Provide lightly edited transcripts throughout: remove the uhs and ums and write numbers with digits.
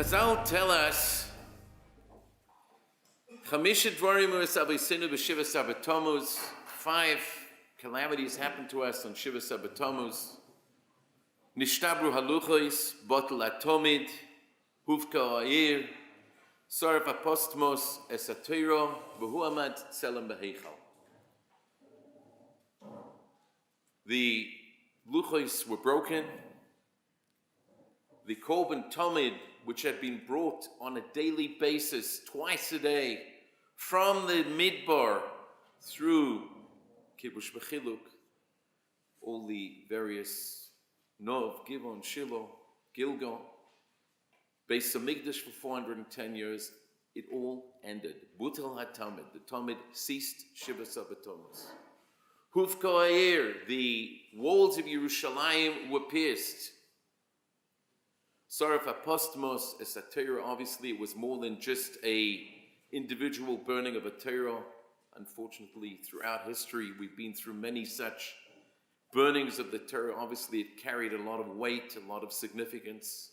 Chazal tell us, Chamisha dvarim u'esavosenu b'Shivas Tammuz. 5 calamities happened to us on Shivas Tammuz. Nishtabru haluchos, botel atomid, huvka ha'ir, sarf apostmos esatiro, v'hu amad tzelem b'heichal. The luchos were broken. The korban tomid, which had been brought on a daily basis, twice a day, from the midbar through Kibush B'chiluk, all the various Nov, Givon, Shiloh, Gilgal, Beis Hamikdash for 410 years, it all ended. Butel HaTamid, the Tamid ceased Shivas Tammuz. Huvka Ha'ir, the walls of Yerushalayim were pierced. Saraf Apostmos Esatira, obviously it was more than just a individual burning of a Torah. Unfortunately, throughout history, we've been through many such burnings of the Torah. Obviously, it carried a lot of weight, a lot of significance.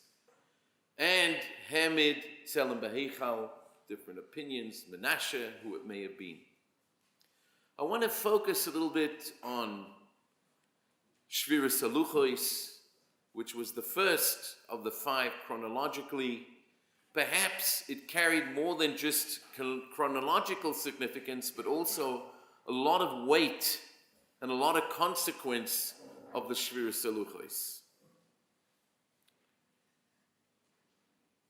And Hamid, Tzelem B'Heichal, different opinions, Menashe, who it may have been. I want to focus a little bit on Shviras Haluchos, which was the first of the 5 chronologically. Perhaps it carried more than just chronological significance, but also a lot of weight and a lot of consequence of the Shviras Haluchos.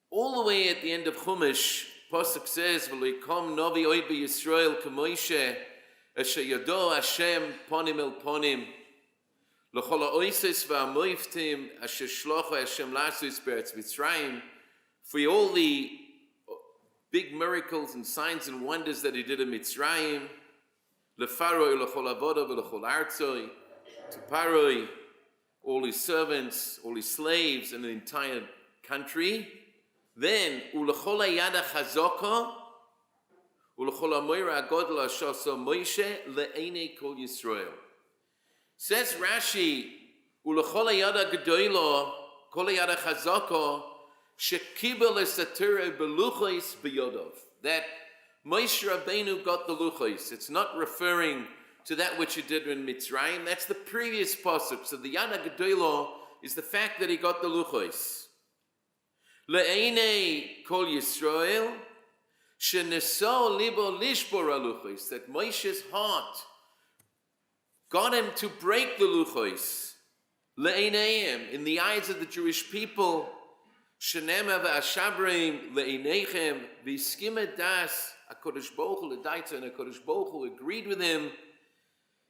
All the way at the end of Chumash, Pasuk says, "V'loikom novi oid b'Yisrael k'Moshe, asher yado Hashem ponim el ponim, l'chol ha'oises v'hamoiftim asher shlocho Hashem lasus be'eretz Mitzrayim." For all the big miracles and signs and wonders that he did in Mitzrayim, lefaroi l'chol avoda v'l'chol artzoi, to Paroi, all his servants, all his slaves, and the entire country. Then u'l'chol hayad ha'chazaka u'l'chol ha'moira ha'godel asher asa Moshe le'einei kol Yisrael. Says Rashi, u'l'chol hayad ha'gedola kol hayad ha'chazaka shekibel esatira beluchos biyodov. That Moshe Rabbeinu got the luchos. It's not referring to that which he did in Mitzrayim. That's the previous pasuk. So the Yad HaGedolah is the fact that he got the luchos. Le'einei kol Yisrael sheneso libo lishbor haluchos. That Moshe's heart got him to break the luchos. Le'eineihem, in the eyes of the Jewish people. Shenema v'ashabreim le'einechem v'yiskima das HaKadosh Baruch Hu l'daita, and HaKadosh Baruch Hu agreed with him.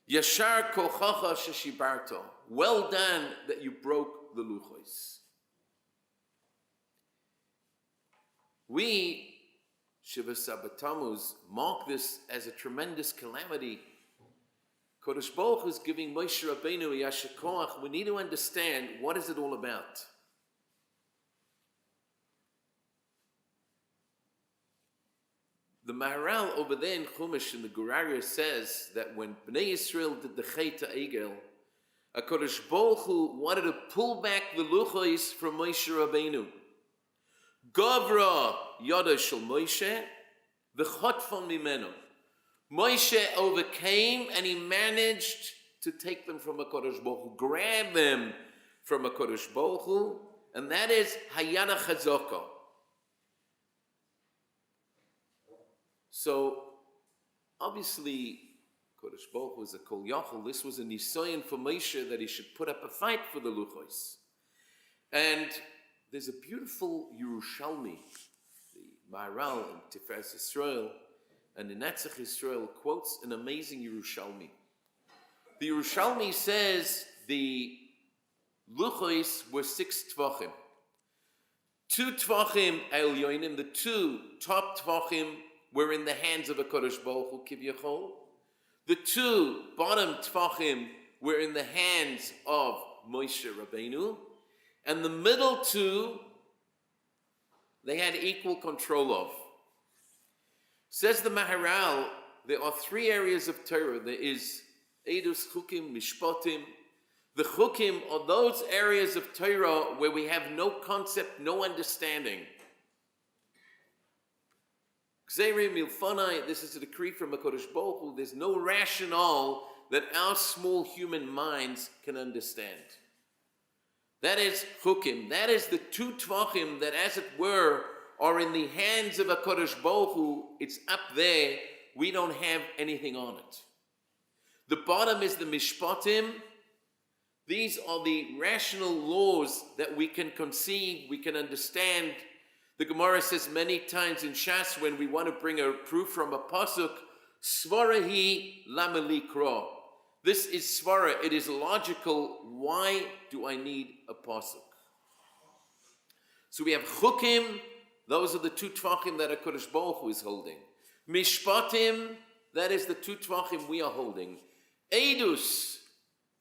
Yashar kochacha sheshibarto. Well done that you broke the luchos. We, Shivas Tammuz, mark this as a tremendous calamity. HaKadosh Baruch Hu is giving Moshe Rabbeinu a yashar koach. We need to understand, what is it all about? The Maharal over there in Chumash in the Guraria says that when Bnei Yisrael did the Chet HaEgel, HaKadosh Baruch Hu wanted to pull back the luchos from Moshe Rabbeinu. Gavra Yada Shel Moshe, v'chotfon mimenu. Moshe overcame and he managed to take them from HaKadosh Baruch Hu, grab them from HaKadosh Baruch Hu, and that is Hayad HaChazaka. So, obviously, Kodesh Baruch Hu was a Kol Yachol. This was a nisayon for Moshe that he should put up a fight for the luchos. And there's a beautiful Yerushalmi, the Maharal in Tiferes Yisrael, and the Netzach Yisrael quotes an amazing Yerushalmi. The Yerushalmi says the luchos were 6 tvachim. 2 tvachim elyonim, the 2 top tvachim were in the hands of HaKadosh Baruch Hu Kivyachol. The 2 bottom tvachim were in the hands of Moshe Rabbeinu. And the middle 2, they had equal control of. Says the Maharal, there are 3 areas of Torah. There is Edus, Chukim, Mishpatim. The Chukim are those areas of Torah where we have no concept, no understanding. Gzerim milfonai, this is a decree from HaKadosh Baruch Hu. There's no rationale that our small human minds can understand. That is chukim. That is the two tvachim that, as it were, are in the hands of HaKadosh Baruch Hu. It's up there. We don't have anything on it. The bottom is the mishpatim. These are the rational laws that we can conceive, we can understand. The Gemara says many times in Shas, when we want to bring a proof from a pasuk, svarahi lamalikra. This is svara, it is logical. Why do I need a pasuk? So we have chukim, those are the two tvachim that HaKadosh Baruch Hu is holding. Mishpatim, that is the two tvachim we are holding. Eidus,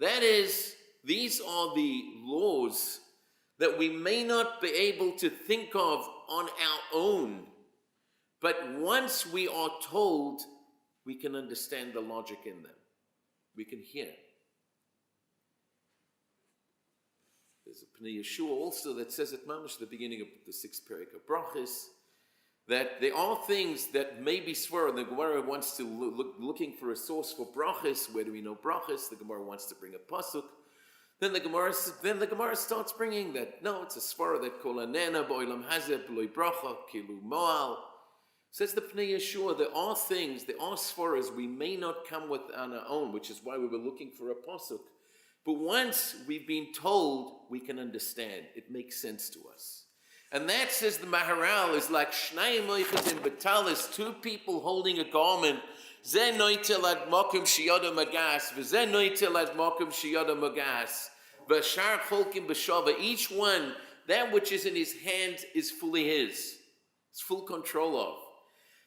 that is, these are the laws that we may not be able to think of on our own, but once we are told, we can understand the logic in them. We can hear. There's a Pnei Yeshua also that says at Mamash, the beginning of the 6th parak of Brachis, that there are things that may be swear. The Gemara wants to looking for a source for Brachis. Where do we know Brachis? The Gemara wants to bring a pasuk. Then the Gemara starts bringing that. No, it's a svara that kol anena bo'ilam hazeh b'loi bracha kilu moal. Says the Pnei Yeshua, there are things, there are svaras we may not come with on our own, which is why we were looking for a pasuk. But once we've been told, we can understand. It makes sense to us. And that, says the Maharal, is like shnayim oichas in betalis, two people holding a garment. Ze noitel ad mokum shiyada magas, v'ze noitel ad mokum shiyada magas, v'shar cholkim b'shava. Each one, that which is in his hand is fully his. It's full control of.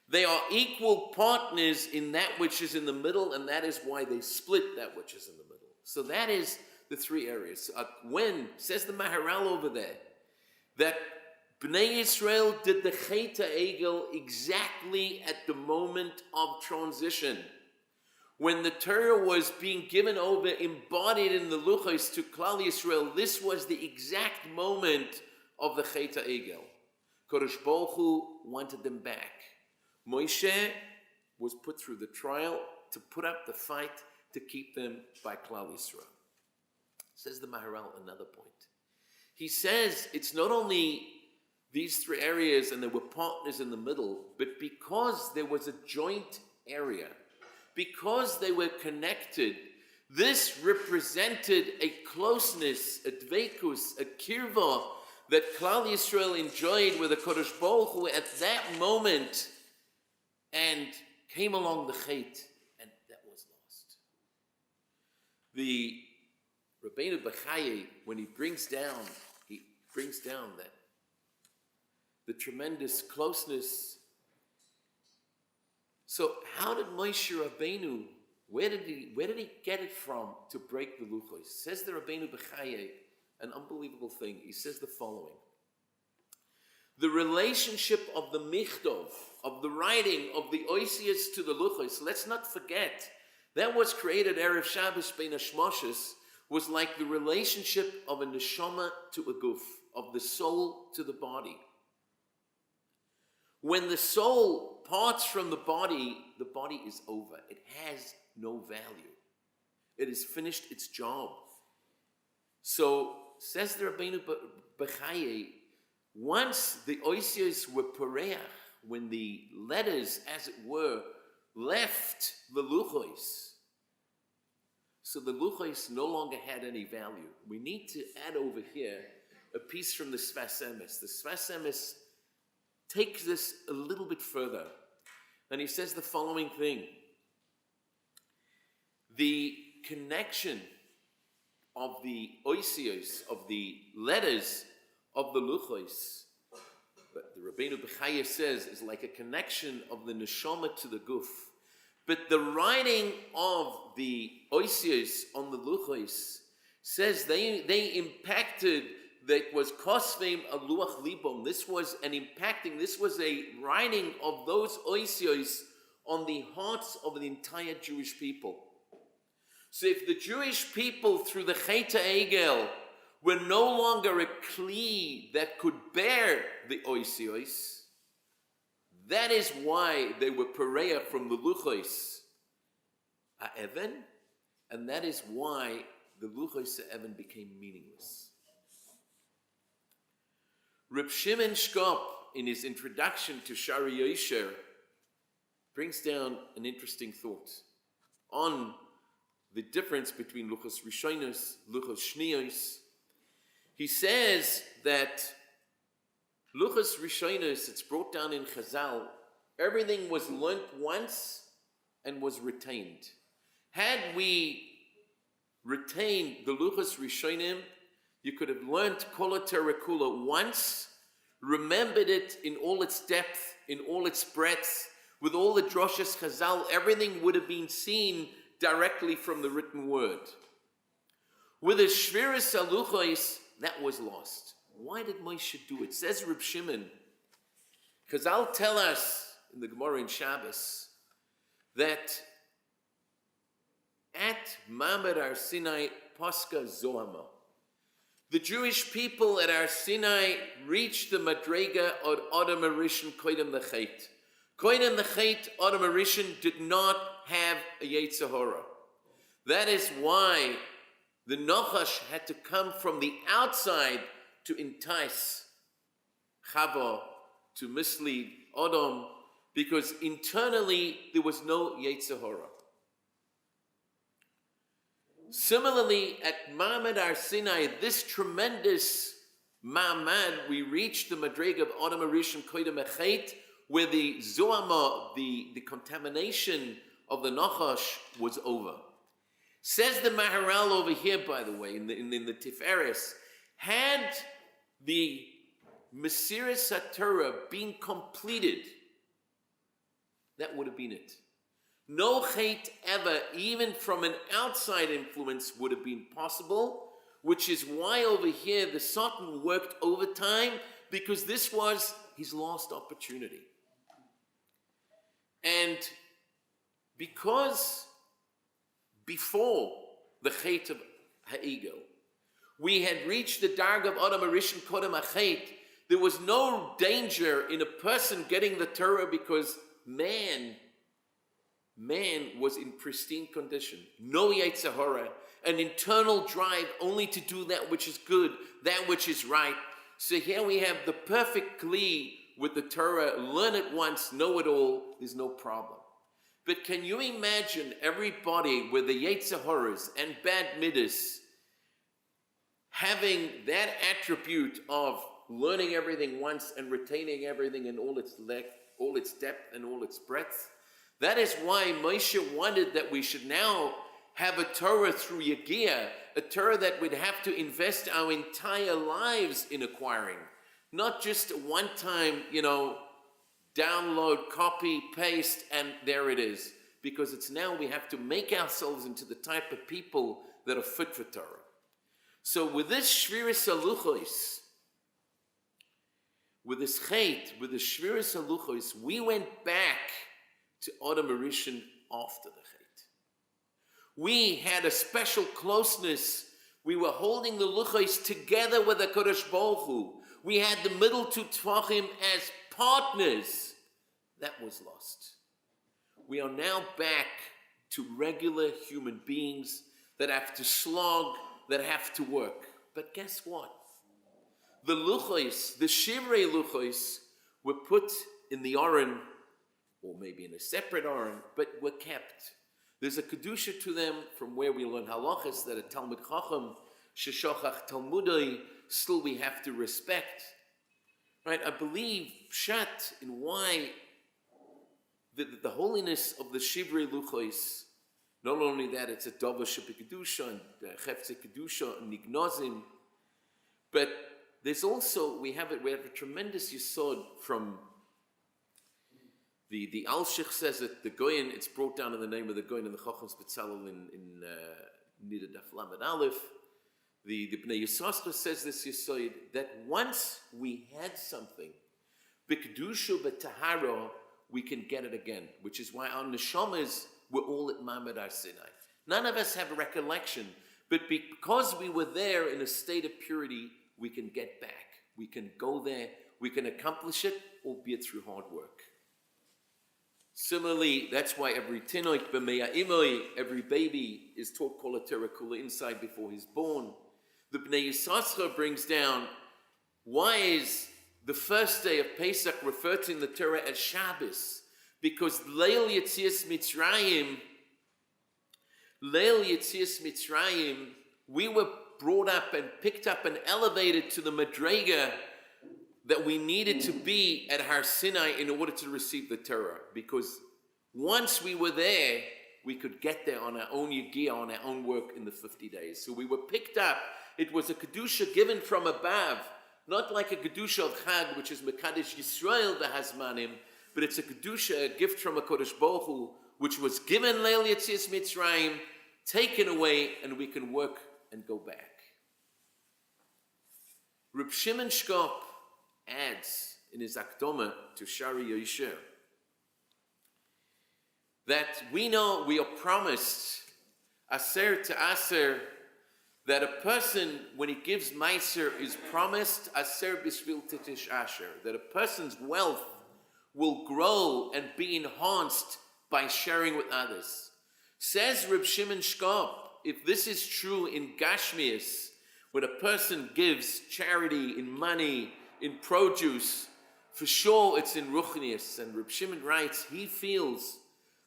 They are equal partners in that which is in the middle, and that is why they split that which is in the middle. So that is the three areas. When, says the Maharal over there, that Bnei Israel did the Chet HaEgel exactly at the moment of transition. When the Torah was being given over, embodied in the Luchos to Klal Yisrael, this was the exact moment of the Chet HaEgel. Kodesh Baruch Hu wanted them back. Moshe was put through the trial to put up the fight to keep them by Klal Yisrael. Says the Maharal another point. He says it's not only these three areas and there were partners in the middle, but because there was a joint area, because they were connected, this represented a closeness, a dveikus, a kirva that Klal Yisrael enjoyed with the Kodesh Baruch Hu at that moment, and came along the Chet, and that was lost. The Rabbeinu Bechaye, when he brings down that the tremendous closeness. So how did Moshe Rabbeinu, where did he get it from to break the luchos? Says the Rabbeinu Bechaye, an unbelievable thing. He says the following. The relationship of the Michtov, of the writing of the Oisius to the luchos, let's not forget, that was created Erev Shabbos Bein Hashmoshes, was like the relationship of a neshama to a guf, of the soul to the body. When the soul parts from the body is over. It has no value. It has finished its job. So, says the Rabbeinu Bechaye, once the oisios were pareach, when the letters, as it were, left the luchos, so the luchos no longer had any value. We need to add over here a piece from the Sfas Emes. The Sfas Emes takes this a little bit further, and he says the following thing. The connection of the oisios, of the letters of the luchos, but the Rabbeinu Bechaye says, is like a connection of the neshama to the guf. But the writing of the oisios on the luchos says they impacted, that was kosvim aluach libom. This was an impacting, this was a writing of those oisios on the hearts of the entire Jewish people. So if the Jewish people through the Chet HaEgel were no longer a kli that could bear the oisios, That is why they were pareya from the luchos ha'evan, and that is why the luchos ha'evan became meaningless. Reb Shimon Shkop, in his introduction to Shari Yosher, brings down an interesting thought on the difference between luchos rishonos, luchos shniyos. He says that luchos rishonos, it's brought down in Chazal, everything was learnt once and was retained. Had we retained the luchos rishonim, you could have learnt Kol HaTorah Kula once, remembered it in all its depth, in all its breadth, with all the droshes Chazal, everything would have been seen directly from the written word. With the Shviras Haluchos, that was lost. Why did Moshe do it? Says Reb Shimon, Chazal tell us in the Gemara in Shabbos that at Mamad Har Sinai Pascha Zohama, the Jewish people at Har Sinai reached the Madrega of Adam Arishon Koydem the Chait. Koydem the Chait, Adam Arishon did not have a Yetzer Hara. That is why the Nachash had to come from the outside to entice Chava, to mislead Adam, because internally there was no Yetzer Hara. Similarly, at Ma'amad Har Sinai, this tremendous Ma'amad, we reached the Madrega of Adam Arishon Koydem Echet, where the Zohama, the contamination of the Nachash was over. Says the Maharal over here, by the way, in the Tiferes, had the Mesiras HaTorah been completed, that would have been it. No chait ever, even from an outside influence, would have been possible, which is why over here the Satan worked overtime, because this was his last opportunity. And because before the chait of ha'ego, we had reached the darg of Adam Arishon Kodem HaChait, there was no danger in a person getting the Torah because man was in pristine condition. No Yetzer Hara, an internal drive only to do that which is good, that which is right. So here we have the perfect kli with the Torah, learn it once, know it all, there's no problem. But can you imagine everybody with the Yetzer Haras and bad midas having that attribute of learning everything once and retaining everything in all its depth and all its breadth? That is why Moshe wanted that we should now have a Torah through Yegiah, a Torah that we'd have to invest our entire lives in acquiring. Not just a one-time, download, copy, paste, and there it is. Because it's now we have to make ourselves into the type of people that are fit for Torah. So with this Shviras Haluchos, with this Chait, with the Shviras Haluchos, we went back to Adam Arishon after the Chait. We had a special closeness. We were holding the Luchos together with the Kodesh Baruch Hu. We had the middle two Tvachim as partners. That was lost. We are now back to regular human beings that have to slog, that have to work. But guess what? The Luchos, the Shivrei Luchos, were put in the Aron, or maybe in a separate Aron, but were kept. There's a Kedusha to them from where we learn halachas that a Talmud Chacham, Sheshochach Talmudai, still we have to respect. Right? I believe Pshat in why the holiness of the Shivrei Luchos, not only that it's a Dava Shebekedusha and Chefze Kedusha and Nignozim, but there's also, we have a tremendous yesod from the Al-Shich says that the Goyen, it's brought down in the name of the Goyen and the Chacham Spetzalel in Nida Daf Lamed Aleph. The Bnei Yisachar says this yesod, that once we had something, B'kedusha b'tahara, we can get it again, which is why our neshamas were all at Ma'amad Har Sinai. None of us have recollection, but because we were there in a state of purity, we can get back. We can go there, we can accomplish it, albeit through hard work. Similarly, that's why every tinoik b'meya imoi, every baby is taught kol Torah kula inside before he's born. The Bnei Yissaschar brings down, why is the first day of Pesach referred to in the Torah as Shabbos? Because Leil Yetzias Mitzrayim, we were brought up and picked up and elevated to the Madrega that we needed to be at Har Sinai in order to receive the Torah. Because once we were there, we could get there on our own yigiyah, on our own work in the 50 days. So we were picked up. It was a Kedusha given from above, not like a Kedusha of Chag, which is Mekadesh Yisrael v'Hazmanim, but it's a Kedusha, a gift from a Kodesh Baruch Hu, which was given Leil Yetzias Mitzrayim, taken away, and we can work and go back. Reb Shimon Shkop adds in his Akdoma to Shari Yosher that we know we are promised Aser to Aser, that a person, when he gives Meiser, is promised Aser Bishvil Titish Asher, that a person's wealth will grow and be enhanced by sharing with others. Says Reb Shimon Shkop, if this is true in Gashmias, when a person gives charity in money, in produce, for sure it's in Ruchnias. And Reb Shimon writes, he feels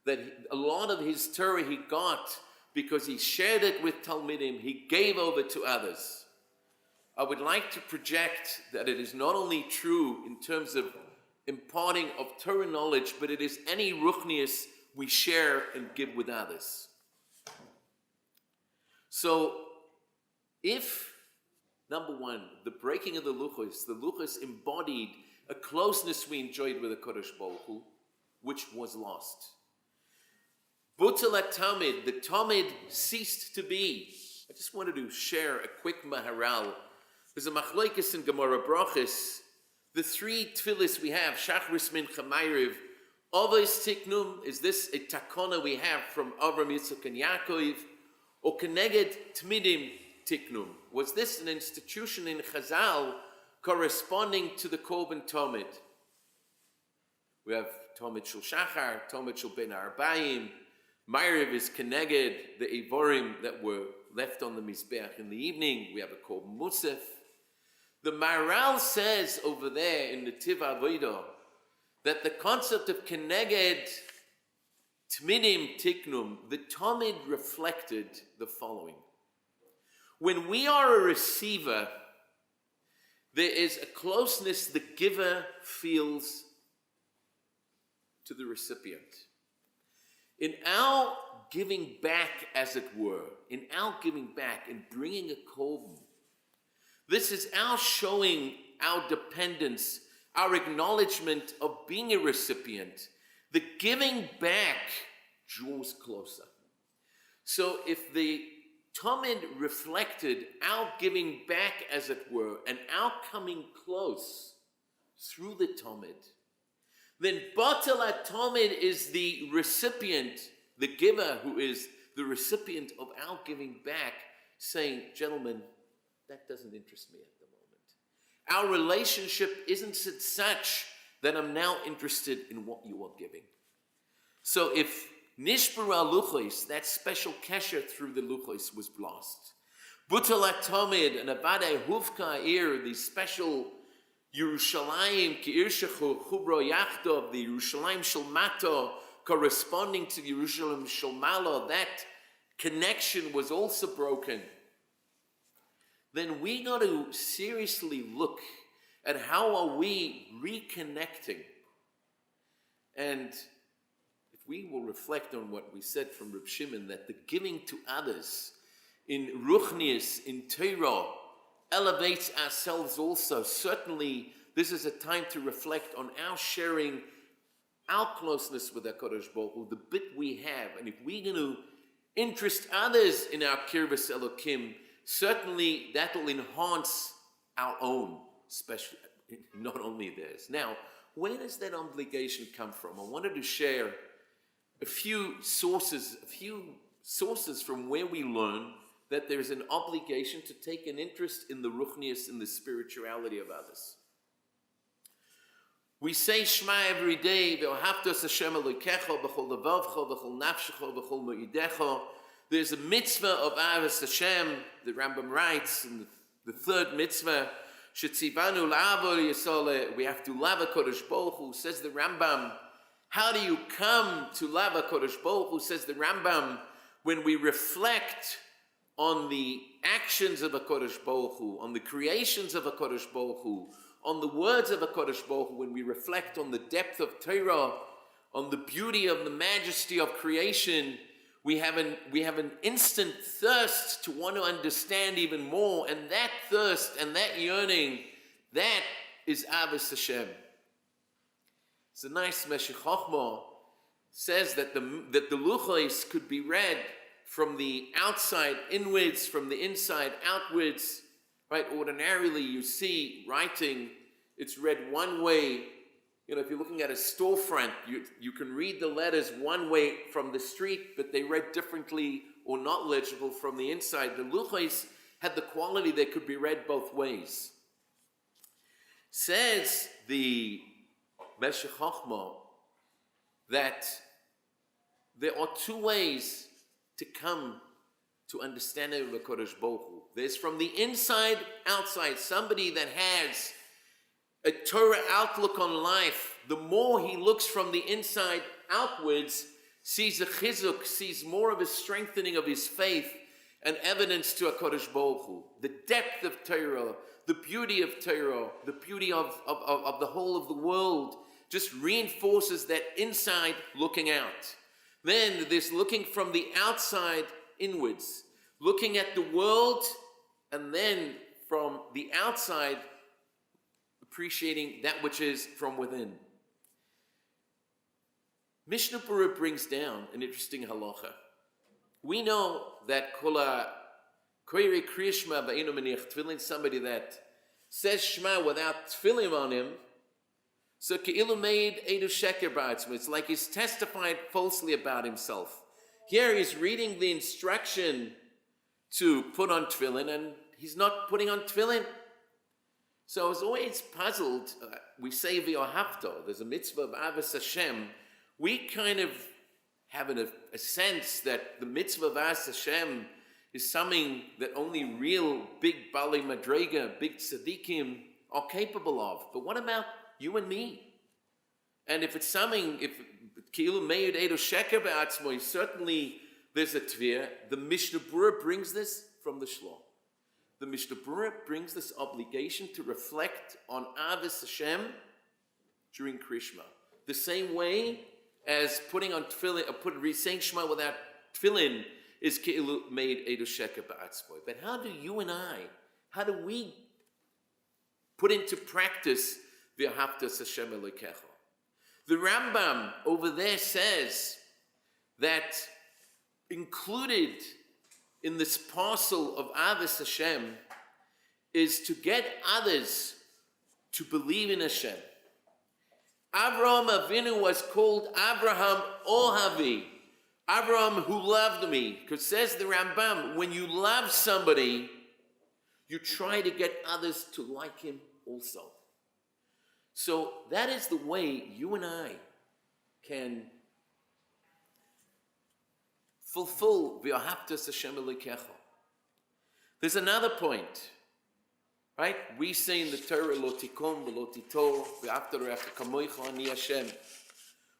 that a lot of his Torah he got because he shared it with Talmidim, he gave over to others. I would like to project that it is not only true in terms of imparting of Torah knowledge, but it is any Ruchnias we share and give with others. So, if, number one, the breaking of the Luchos embodied a closeness we enjoyed with the Kodesh Baruch Hu, which was lost. Butel Tamid, the Tamid ceased to be. I just wanted to share a quick maharal. There's a machlokes in Gemara Brachos. The three tefillis we have, Shachris, Mincha, Ma'ariv, Avos Tiknum, is this a takona we have from Avram, Yitzchak, and Yaakov, or Keneged Tmidim Tiknum? Was this an institution in Chazal corresponding to the Korban Tomid? We have Tomid Shul Shachar, Tomid Shul Ben Arbaim. Ma'ariv is Keneged, the Evorim that were left on the Mizbeach in the evening. We have a Korban Musaf. The Maharal says over there in the Tiv Avodah that the concept of Keneged Tmidim Tiknum, the Talmud reflected the following. When we are a receiver, there is a closeness the giver feels to the recipient. In our giving back, as it were, in our giving back and bringing a korban, this is our showing our dependence, our acknowledgement of being a recipient. The giving back draws closer. So if the Talmud reflected our giving back, as it were, and our coming close through the Talmud, then Batal Talmud is the recipient, the giver who is the recipient of our giving back, saying, gentlemen, that doesn't interest me at the moment. Our relationship isn't such that I'm now interested in what you are giving. So if Nishbara Luchos, that special kesher through the Luchos, was lost, Butalat Tamid and Abadei Huvka Ir, the special Yerushalayim Ki Irshachu Chubro Yachtov, the Yerushalayim Shalmato, corresponding to the Yerushalayim Shalmalo, that connection was also broken. Then we got to seriously look at how are we reconnecting. And if we will reflect on what we said from Reb Shimon, that the giving to others in Ruchnias, in Torah, elevates ourselves also. Certainly, this is a time to reflect on our sharing, our closeness with HaKadosh Baruch Hu, the bit we have. And if we're going to interest others in our Kirvas Elokim, certainly that will enhance our own, especially, not only theirs. Now, where does that obligation come from? I wanted to share a few sources from where we learn that there's an obligation to take an interest in the ruchnius, in the spirituality of others. We say Shema every day. Ve'ohavtas Hashem Elokecha b'chol levavcha b'chol nafshecha b'chol mo'idecha. There's a mitzvah of Avos Hashem, the Rambam writes, in the third mitzvah, Shetzivanu la'avod yisole, we have to love HaKadosh Baruch Hu, says the Rambam. How do you come to love HaKadosh Baruch Hu, says the Rambam, when we reflect on the actions of HaKadosh Baruch Hu, on the creations of HaKadosh Baruch Hu, on the words of HaKadosh Baruch Hu, when we reflect on the depth of Torah, on the beauty of the majesty of creation, we have an instant thirst to want to understand even more, and that thirst and that yearning, that is Avos Hashem. It's a nice Meshech Chochmah says that the luchos could be read from the outside inwards, from the inside outwards. Right? Ordinarily, you see writing, it's read one way. You know, if you're looking at a storefront, you can read the letters one way from the street, but they read differently or not legible from the inside. The luchos had the quality they could be read both ways. Says the Meshech Chochmah that there are two ways to come to understanding of the Kodesh Baruch Hu. There's from the inside, outside, somebody that has a Torah outlook on life. The more he looks from the inside outwards, sees a chizuk, sees more of a strengthening of his faith and evidence to a Kodesh Baruch Hu. The depth of Torah, the beauty of Torah, the beauty of the whole of the world just reinforces that inside looking out. Then there's looking from the outside inwards, looking at the world, and then from the outside, appreciating that which is from within. Mishnah Berurah brings down an interesting halacha. We know that koire kriyishma ba'inu meniach tefillin, somebody that says Shema without tefillin on him, so ke'ilu made edu sheker ba'atzmo. It's like he's testified falsely about himself. Here he's reading the instruction to put on tefillin, and he's not putting on tefillin. So I was always puzzled. We say v'ohavto, there's a mitzvah of Avos Hashem. We kind of have a sense that the mitzvah of Avos Hashem is something that only real big Bali Madrega, big tzaddikim are capable of. But what about you and me? And if it's something, if Ki'ilu Meir Edo Sheker Be'atzmo, certainly there's a tvir. The Mishnah Berurah brings this from the Shloh. The Mishnah Berurah brings this obligation to reflect on Avos Hashem during Krishma. The same way as putting on tefillin, saying Shema without tefillin is Ki'ilu Meir Edo Sheker Be'atzmo. But how do we put into practice V'ahavtas Hashem Elokecha? The Rambam over there says that included in this parcel of Avos Hashem is to get others to believe in Hashem. Avraham Avinu was called Abraham Ohavi, Abraham who loved me, because says the Rambam, when you love somebody, you try to get others to like him also. So that is the way you and I can fulfill v'ahavtas Hashem Elokecha. There's another point, right? We say in the Torah, lo tikom v'lo titor v'ahavta l'reacha kamoicha ani Hashem.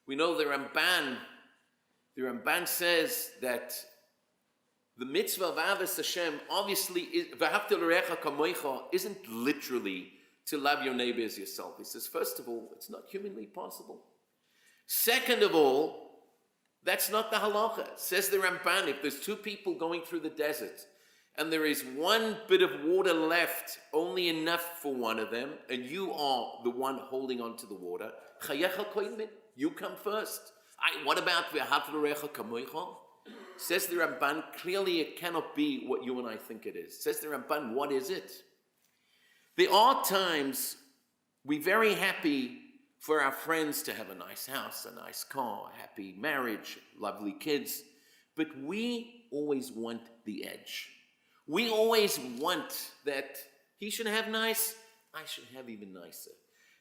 We know the Ramban says that the mitzvah of Avos Hashem obviously is v'ahavta l'reacha kamoicha isn't literally to love your neighbor as yourself. He says, first of all, it's not humanly possible. Second of all, that's not the halacha. Says the Ramban, if there's two people going through the desert and there is one bit of water left, only enough for one of them, and you are the one holding on to the water, you come first. What about v'ahavta l'reacha kamoicha? Says the Ramban, clearly it cannot be what you and I think it is. Says the Ramban, what is it? There are times we're very happy for our friends to have a nice house, a nice car, a happy marriage, lovely kids, but we always want the edge. We always want that he should have nice, I should have even nicer.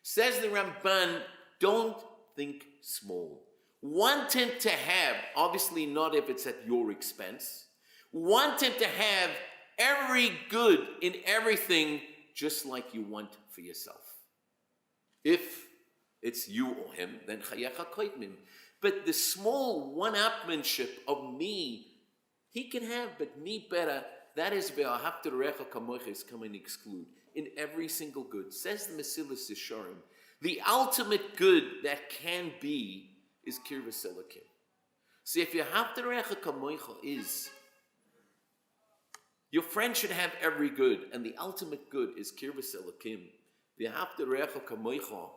Says the Ramban, don't think small. Wanting to have, obviously not if it's at your expense, wanting to have every good in everything just like you want for yourself. If it's you or him, then chayecha koitmim. But the small one-upmanship of me, he can have, but me better, that is where ahavta l'recha kamocha is coming to exclude. In every single good. Says the Mesilas Yesharim, the ultimate good that can be is kirvas elokim. See, if ahavta l'recha kamocha is, your friend should have every good, and the ultimate good is kirvas elokim. The ahavta l'recha kamocha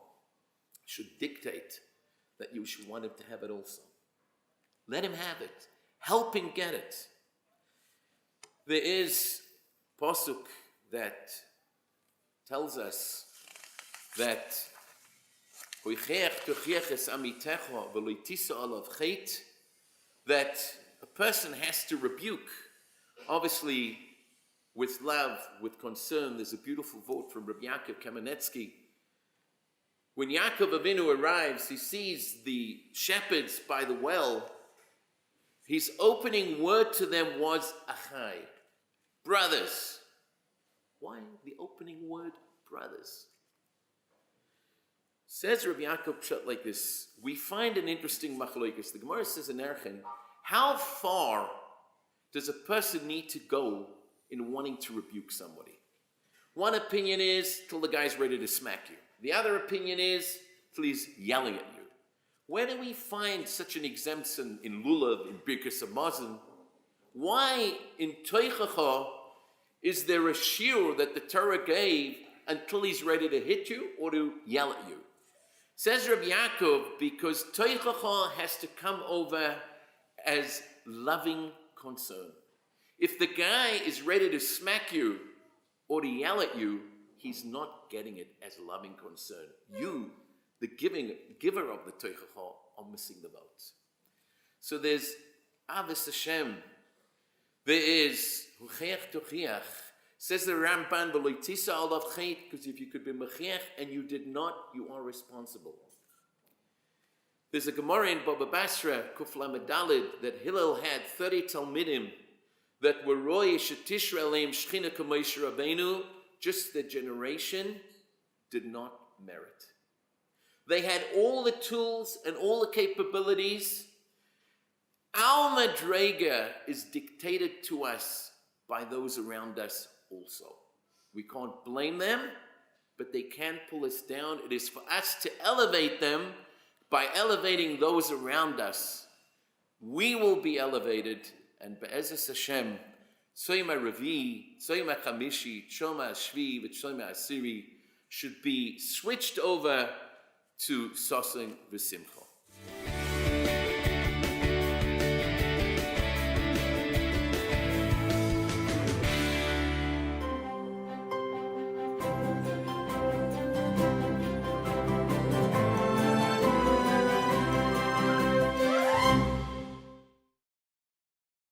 should dictate that you should want him to have it also. Let him have it. Help him get it. There is pasuk that tells us that that a person has to rebuke, obviously with love, with concern. There's a beautiful quote from Rabbi Yaakov Kamenetsky. When Yaakov Avinu arrives, he sees the shepherds by the well. His opening word to them was achai, brothers. Why the opening word, brothers? Says Rabbi Yaakov Pshat like this. We find an interesting machlokes. The Gemara says in Erchin, how far does a person need to go in wanting to rebuke somebody? One opinion is till the guy's ready to smack you. The other opinion is till he's yelling at you. Where do we find such an exemption in Lulav, in Birkas Hamazon? Why in Toichacha is there a shiur that the Torah gave until he's ready to hit you or to yell at you? Says Rabbi Yaakov, because Toichacha has to come over as loving concern. If the guy is ready to smack you or to yell at you, he's not getting it as loving concern. You, the giver of the Toichacha, are missing the boat. So there's Avos Hashem. There is Hucheach Tochiach. Says the Ramban, V'loitisa alav chet, because if you could be mechiach and you did not, you are responsible. There's a Gemara in Baba Basra, Kuf Lamed Daled, that Hillel had 30 Talmidim that were roy shetishra aleim shchina k'moshe Rabbeinu. Just the generation did not merit. They had all the tools and all the capabilities. Our madrega is dictated to us by those around us also. We can't blame them, but they can pull us down. It is for us to elevate them by elevating those around us. We will be elevated, and Be'ezus Hashem, Tzoyma Revi, Tzoyma Chamishi, Tshoma Shvi, V'Tshoma Asiri should be switched over to Sosin V'Simcha.